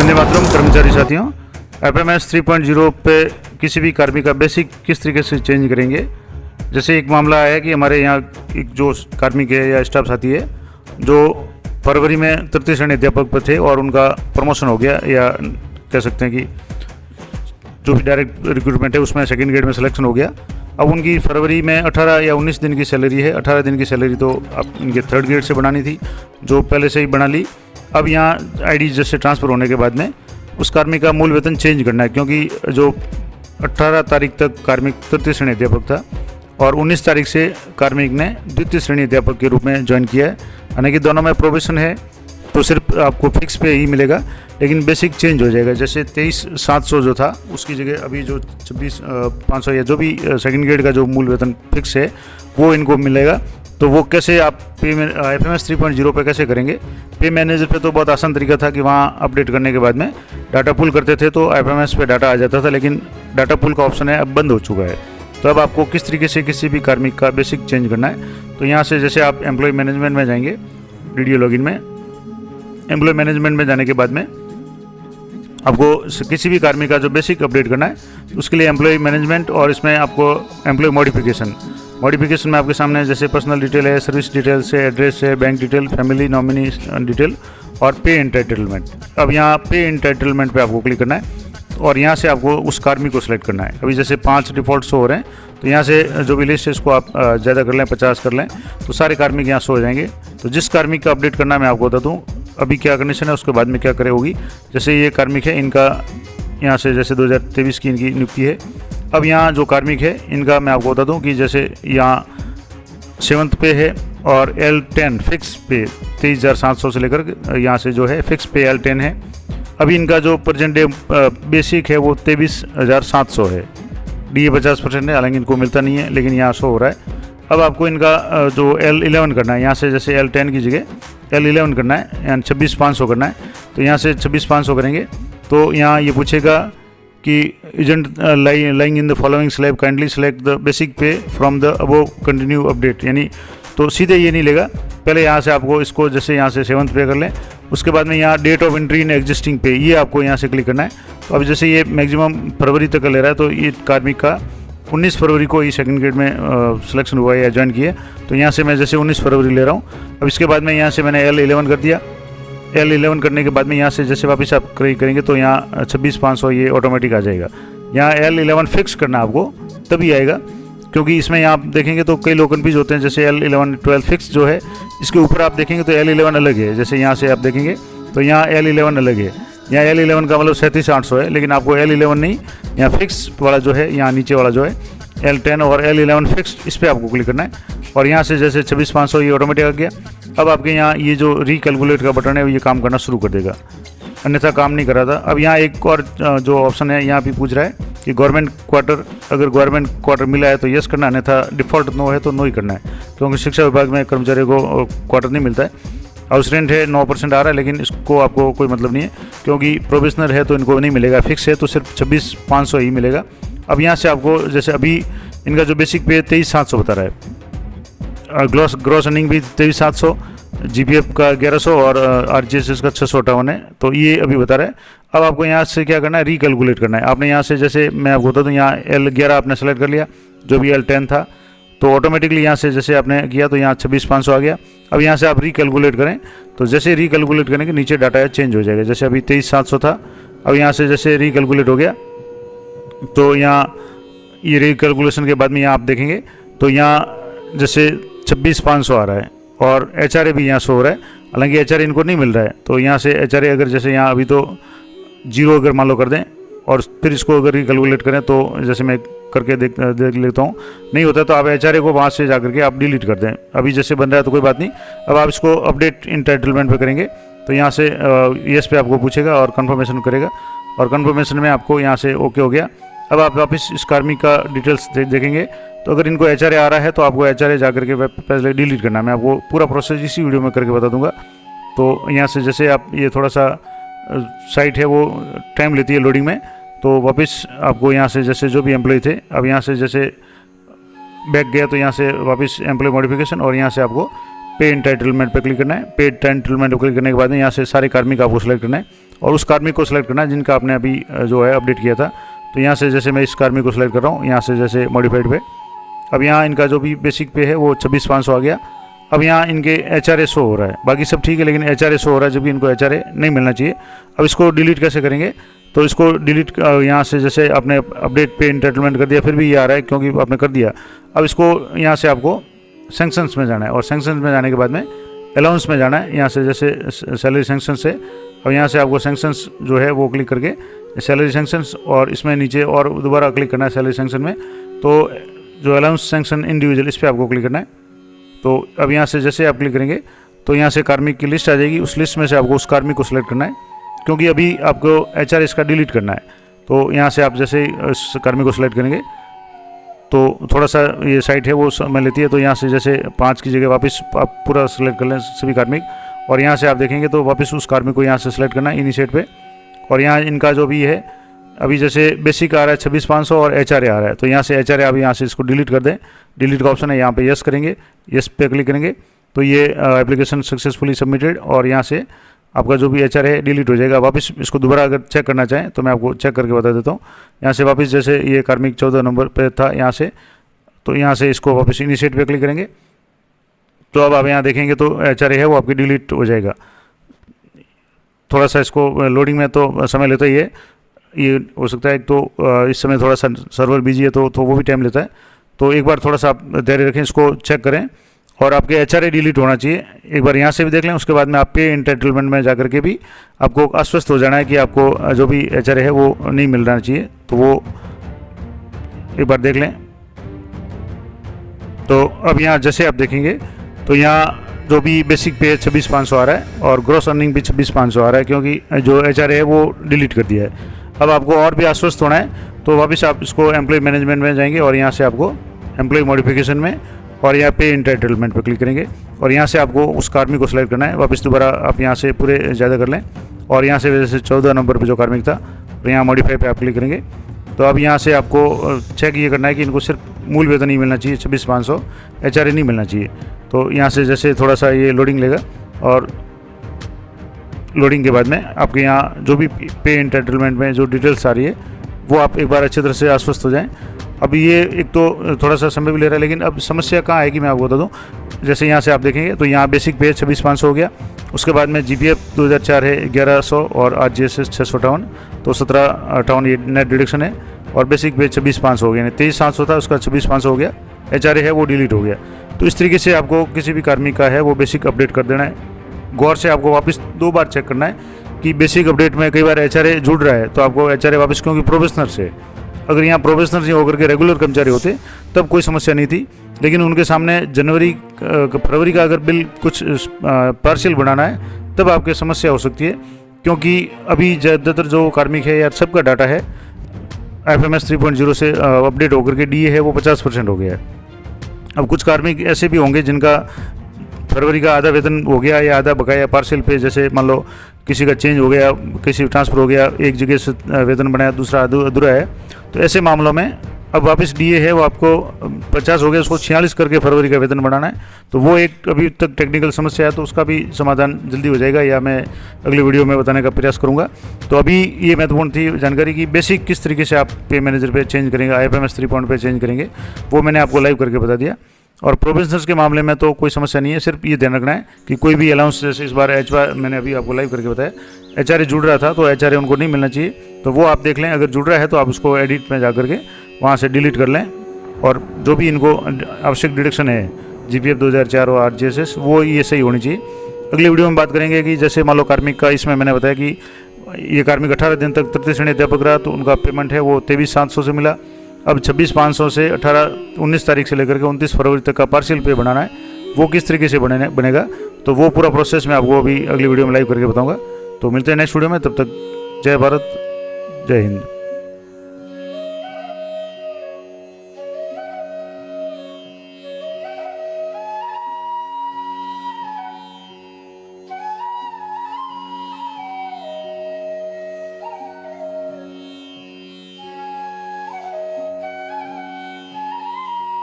वंदे मातरम कर्मचारी साथियों, एफएमएस 3.0 पे किसी भी कार्मिक का बेसिक किस तरीके से चेंज करेंगे। जैसे एक मामला आया कि हमारे यहाँ एक जो कार्मिक है या स्टाफ साथी है जो फरवरी में तृतीय श्रेणी अध्यापक पर थे और उनका प्रमोशन हो गया, या कह सकते हैं कि जो भी डायरेक्ट रिक्रूटमेंट है उसमें सेकंड ग्रेड में सिलेक्शन हो गया। अब उनकी फरवरी में 18 या 19 दिन की सैलरी है। 18 दिन की सैलरी तो अब इनके थर्ड ग्रेड से बनानी थी, जो पहले से ही बना ली। अब यहाँ आईडी जैसे ट्रांसफ़र होने के बाद में उस कार्मिक का मूल वेतन चेंज करना है, क्योंकि जो 18 तारीख तक कार्मिक तृतीय श्रेणी अध्यापक था और 19 तारीख से कार्मिक ने द्वितीय श्रेणी अध्यापक के रूप में ज्वाइन किया है। यानी कि दोनों में प्रोबेशन है तो सिर्फ आपको फिक्स पे ही मिलेगा, लेकिन बेसिक चेंज हो जाएगा। जैसे 23,700 जो था उसकी जगह अभी जो 26,500 या जो भी सेकंड ग्रेड का जो मूल वेतन फिक्स है वो इनको मिलेगा। तो वो कैसे आप एफएमएस 3.0 पे कैसे करेंगे। पे मैनेजर पे तो बहुत आसान तरीका था कि वहाँ अपडेट करने के बाद में डाटा पुल करते थे तो एफएमएस पे डाटा आ जाता था, लेकिन डाटा पुल का ऑप्शन है अब बंद हो चुका है। तो अब आपको किस तरीके से किसी भी कार्मिक का बेसिक चेंज करना है, तो यहाँ से जैसे आप एम्प्लॉय मैनेजमेंट में जाएंगे, वीडियो लॉगिन में एम्प्लॉय मैनेजमेंट में जाने के बाद में आपको किसी भी कार्मिक का जो बेसिक अपडेट करना है उसके लिए एम्प्लॉय मैनेजमेंट, और इसमें आपको एम्प्लॉय मॉडिफिकेशन में आपके सामने जैसे पर्सनल डिटेल है, सर्विस डिटेल्स है, एड्रेस है, bank detail, family nominee detail और पे एंटाइटलमेंट। अब यहाँ पे एंटाइटलमेंट पे आपको क्लिक करना है और यहाँ से आपको उस कार्मिक को सिलेक्ट करना है। अभी जैसे 5 डिफ़ॉल्ट शो हो रहे हैं, तो यहाँ से जो भी लिस्ट है इसको आप ज़्यादा कर लें, 50 कर लें, तो सारे कार्मिक यहाँ शो हो जाएंगे। तो जिस कार्मिक का अपडेट करना है मैं आपको बता दूँ अभी क्या कंडीशन है, उसके बाद में क्या करे होगी। जैसे ये कार्मिक है, इनका यहाँ से जैसे 2023 की इनकी नियुक्ति है। अब यहाँ जो कार्मिक है इनका मैं आपको बता दूँ कि जैसे यहाँ 7th पे है और L10 फिक्स पे 23,700 से लेकर यहाँ से जो है फिक्स पे L10 है। अभी इनका जो प्रेजेंट डे बेसिक है वो 23,700 है। DA 50% है, हालांकि इनको मिलता नहीं है लेकिन यहाँ शो हो रहा है। अब आपको इनका जो L11 करना है, यहाँ से जैसे L10 की जगह L11 करना है, यानी 26,500 करना है। तो यहाँ से 26,500 करेंगे तो यहाँ ये पूछेगा कि agent lying in the following slab kindly select the basic pay from the above continue update. यानी तो सीधे ये नहीं लेगा, पहले यहाँ से आपको इसको जैसे यहाँ से 7th पे कर लें, उसके बाद में यहाँ date of entry in existing पे ये आपको यहाँ से क्लिक करना है। तो अब जैसे ये मैक्सिमम फरवरी तक का ले रहा है, तो ये कार्मिक का 19 फरवरी को ये सेकंड ग्रेड में सिलेक्शन हुआ है या ज्वाइन किया। तो यहाँ से मैं जैसे 19 फरवरी ले रहा हूँ। अब इसके बाद में यहाँ से मैंने L11 कर दिया। L11 करने के बाद में यहाँ से जैसे वापस आप करेंगे तो यहाँ 26,500 ये ऑटोमेटिक आ जाएगा। यहाँ L11 फिक्स करना आपको तभी आएगा, क्योंकि इसमें यहाँ आप देखेंगे तो कई लोग कन्फ्यूज होते हैं। जैसे L11 12 फिक्स जो है इसके ऊपर आप देखेंगे तो L11 अलग है। जैसे यहाँ से आप देखेंगे तो यहाँ L11 अलग है, यहाँ L11 का मतलब 37,800 है, लेकिन आपको L11 नहीं, यहाँ फिक्स वाला जो है, यहाँ नीचे वाला जो है L10 और L11 फिक्स, इस पर आपको क्लिक करना है। और यहाँ से जैसे 26,500 ये ऑटोमेटिक आ गया। अब आपके यहाँ ये जो रिकैलकुलेट का बटन है ये काम करना शुरू कर देगा, अन्यथा काम नहीं कर रहा था। अब यहाँ एक और जो ऑप्शन है यहाँ भी पूछ रहा है कि गवर्नमेंट क्वार्टर, अगर गवर्नमेंट क्वार्टर मिला है तो यस करना है, अन्यथा डिफ़ॉल्ट नो है तो नो ही करना है, क्योंकि शिक्षा विभाग में कर्मचारियों को क्वार्टर नहीं मिलता है। हाउस रेंट है 9% आ रहा है, लेकिन इसको आपको कोई मतलब नहीं है, क्योंकि प्रोविजनल है तो इनको नहीं मिलेगा, फिक्स है तो सिर्फ 26,500 ही मिलेगा। अब यहाँ से आपको जैसे अभी इनका जो बेसिक पे 23,700 बता रहा है, ग्रॉस अर्निंग भी 23,700, GPF का 1100 और RGSS का 658 है, तो ये अभी बता रहा है। अब आपको यहाँ से क्या करना है, रिकैलकुलेट करना है। आपने यहाँ से जैसे मैं आपको बता दूँ, यहाँ L11 आपने सेलेक्ट कर लिया, जो भी L10 था, तो ऑटोमेटिकली यहाँ से जैसे आपने किया तो यहाँ 26,500 आ गया। अब यहाँ से आप रिकैलकुलेट करें तो जैसे रिकैलकुलेट करेंगे नीचे डाटा चेंज हो जाएगा। जैसे अभी 23,700 था, अब यहाँ से जैसे रिकैलकुलेट हो गया तो यहाँ ये रिकैलकुलेशन के बाद में यहाँ आप देखेंगे तो यहाँ जैसे 26,500 आ रहा है और HRA भी यहाँ शो हो रहा है, हालांकि HRA इनको नहीं मिल रहा है। तो यहाँ से HRA अगर जैसे यहाँ अभी तो 0 अगर मान लो कर दें और फिर इसको अगर रिकैलकुलेट करें तो जैसे मैं करके देख लेता हूँ, नहीं होता तो आप HRA को वहाँ से जा करके आप डिलीट कर दें। अभी जैसे बन रहा है तो कोई बात नहीं। अब आप इसको अपडेट एंटाइटलमेंट पे करेंगे तो यहाँ से येस पे आपको पूछेगा और कन्फर्मेशन करेगा, और कन्फर्मेशन में आपको यहाँ से ओके हो गया। अब आप वापस इस कार्मिक का डिटेल्स देखेंगे तो अगर इनको HRA आ रहा है तो आपको HRA जा करके पहले डिलीट करना है। मैं आपको पूरा प्रोसेस इसी वीडियो में करके बता दूंगा। तो यहाँ से जैसे आप ये थोड़ा सा साइट है वो टाइम लेती है लोडिंग में, तो वापस आपको यहाँ से जैसे जो भी एम्प्लॉय थे, अब यहाँ से जैसे बैक गया तो यहाँ से वापस एम्प्लॉय मॉडिफिकेशन और यहाँ से आपको पे एंटाइटलमेंट पे क्लिक करना है। पे एंटाइटलमेंट पे क्लिक करने के बाद में यहाँ से सारे कार्मिक आपको सेलेक्ट करना है और उस कार्मिक को सिलेक्ट करना है जिनका आपने अभी जो है अपडेट किया था। तो यहाँ से जैसे मैं इस कार्मिक को सिलेक्ट कर रहा हूँ, यहाँ से जैसे मॉडिफाइड पे, अब यहाँ इनका जो भी बेसिक पे है वो 26,500 आ गया। अब यहाँ इनके HRA शो हो रहा है, बाकी सब ठीक है, लेकिन HRA शो हो रहा है जबकि इनको HRA नहीं मिलना चाहिए। अब इसको डिलीट कैसे करेंगे? तो इसको डिलीट यहाँ से जैसे आपने अपडेट पे एंटाइटलमेंट कर दिया, फिर भी ये आ रहा है क्योंकि आपने कर दिया। अब इसको यहाँ से आपको सैंक्शंस में जाना है, और सैंक्शंस में जाने के बाद में अलाउंस में जाना है। यहाँ से जैसे सैलरी सैंक्शन से, और यहाँ से आपको सैंक्शंस जो है वो क्लिक करके सैलरी सैंक्शंस, और इसमें नीचे और दोबारा क्लिक करना है सैलरी सैंक्शन में। तो जो अलाउंस सैंक्शन इंडिविजुअल, इस पर आपको क्लिक करना है। तो अब यहाँ से जैसे आप क्लिक करेंगे तो यहाँ से कार्मिक की लिस्ट आ जाएगी, उस लिस्ट में से आपको उस कार्मिक को सिलेक्ट करना है, क्योंकि अभी आपको HRA इसका डिलीट करना है। तो यहाँ से आप जैसे इस कार्मिक को सिलेक्ट करेंगे तो थोड़ा सा ये साइट है वो समय लेती है। तो यहाँ से जैसे 5 की जगह वापस आप पूरा सिलेक्ट कर लें सभी कार्मिक, और यहाँ से आप देखेंगे तो वापस उस कार्मिक को यहाँ से सिलेक्ट करना है इनिशिएट पे। और यहाँ इनका जो भी है अभी जैसे बेसिक आ रहा है 26,500 और HRA आ रहा है, तो यहाँ से HRA आप यहाँ से इसको डिलीट कर दें। डिलीट का ऑप्शन है, यहाँ पे यस करेंगे, यस पे क्लिक करेंगे तो ये एप्लीकेशन सक्सेसफुली सबमिटेड, और यहाँ से आपका जो भी HRA है डिलीट हो जाएगा। वापस इसको दोबारा अगर चेक करना चाहें तो मैं आपको चेक करके बता देता हूँ। यहाँ से वापस जैसे ये कार्मिक 14 नंबर पे था यहाँ से, तो यहाँ से इसको वापस इनिशिएट पे क्लिक करेंगे तो अब आप यहाँ देखेंगे तो HRA है वो आपकी डिलीट हो जाएगा। थोड़ा सा इसको लोडिंग में तो समय लेता ही है, ये हो सकता है तो इस समय थोड़ा सा सर्वर बिजी है तो वो भी टाइम लेता है। तो एक बार थोड़ा सा आप धैर्य रखें, इसको चेक करें, और आपके HRA डिलीट होना चाहिए। एक बार यहाँ से भी देख लें, उसके बाद में आप पे एंटाइटलमेंट में जाकर के भी आपको आश्वस्त हो जाना है कि आपको जो भी HRA है वो नहीं मिल रहा चाहिए। तो वो एक बार देख लें। तो अब यहाँ जैसे आप देखेंगे तो यहाँ जो भी बेसिक पे 26,500 आ रहा है और ग्रॉस अर्निंग भी 26,500 आ रहा है, क्योंकि जो HRA है वो डिलीट कर दिया है। अब आपको और भी आश्वस्त होना है तो वापस आप इसको एम्प्लॉय मैनेजमेंट में जाएंगे, और यहाँ से आपको एम्प्लॉय मॉडिफिकेशन में और यहाँ पे एंटाइटलमेंट पे क्लिक करेंगे, और यहाँ से आपको उस कार्मिक को सिलेक्ट करना है। वापस दोबारा आप यहाँ से पूरे ज़्यादा कर लें, और यहाँ से जैसे 14 नंबर पे जो कार्मिक था तो यहाँ मॉडिफाई पे आप क्लिक करेंगे। तो अब यहाँ से आपको चेक ये करना है कि इनको सिर्फ मूल वेतन ही मिलना चाहिए, 26,500, HRA नहीं मिलना चाहिए। तो यहाँ से जैसे थोड़ा सा ये लोडिंग लेगा, और लोडिंग के बाद में आपके यहाँ जो भी पे एंटाइटलमेंट में जो डिटेल्स आ रही है वो आप एक बार अच्छी तरह से आश्वस्त हो जाएं। अब ये एक तो थोड़ा सा समय भी ले रहा है, लेकिन अब समस्या कहाँ आएगी मैं आपको बता दूँ। जैसे यहाँ से आप देखेंगे तो यहाँ बेसिक पे 26,500 हो गया, उसके बाद में GPF 2004 है 1100 और RGSS 658, तो 1758 ये नेट डिडक्शन है, और बेसिक पे 26,500 हो गया, 23,700 था उसका 26,500 हो गया। HRA है वो डिलीट हो गया। तो इस तरीके से आपको किसी भी कार्मिक का है वो बेसिक अपडेट कर देना है। गौर से आपको वापस 2 बार चेक करना है कि बेसिक अपडेट में कई बार HRA जुड़ रहा है, तो आपको HRA वापस, क्योंकि प्रोफेशनल से, अगर यहाँ प्रोफेशनल से होकर के रेगुलर कर्मचारी होते तब कोई समस्या नहीं थी, लेकिन उनके सामने जनवरी फरवरी का अगर बिल कुछ पार्शियल बनाना है तब आपकी समस्या हो सकती है, क्योंकि अभी ज़्यादातर जो कार्मिक है यार सबका डाटा है FMS 3.0 से अपडेट होकर के DA है वो 50% हो गया है। अब कुछ कार्मिक ऐसे भी होंगे जिनका फरवरी का आधा वेतन हो गया या आधा बकाया पार्शियल पे, जैसे मान लो किसी का चेंज हो गया, किसी ट्रांसफ़र हो गया, एक जगह से वेतन बनाया दूसरा अधूरा है, तो ऐसे मामलों में अब वापस DA है वो आपको 50 हो गया, उसको 46 करके फरवरी का वेतन बढ़ाना है। तो वो एक अभी तक टेक्निकल समस्या है, तो उसका भी समाधान जल्दी हो जाएगा, या मैं अगली वीडियो में बताने का प्रयास करूँगा। तो अभी ये महत्वपूर्ण थी जानकारी की बेसिक किस तरीके से आप पे मैनेजर पे चेंज करेंगे, IFMS 3 पे चेंज करेंगे, वो मैंने आपको लाइव करके बता दिया। और प्रोफेशनल्स के मामले में तो कोई समस्या नहीं है, सिर्फ ये ध्यान रखना है कि कोई भी अलाउंस, जैसे इस बार मैंने अभी आपको लाइव करके बताया HRA जुड़ रहा था तो HRA उनको नहीं मिलना चाहिए, तो वो आप देख लें। अगर जुड़ रहा है तो आप उसको एडिट में जा करके वहाँ से डिलीट कर लें, और जो भी इनको आवश्यक डिडक्शन है GPF 2004 और RGSS वो ये सही होनी चाहिए। अगली वीडियो में बात करेंगे कि जैसे मान लो कार्मिक का, इसमें मैंने बताया कि ये कार्मिक 18 दिन तक तृतीय श्रेणी अध्यापक रहा तो उनका पेमेंट है वो 23,700 से मिला। अब 26,500 से 19 तारीख से लेकर के 29 फरवरी तक का पार्शियल पे बनाना है, वो किस तरीके से बनेगा, तो वो पूरा प्रोसेस मैं आपको अभी अगली वीडियो में लाइव करके बताऊंगा। तो मिलते हैं नेक्स्ट वीडियो में, तब तक जय भारत, जय हिंद।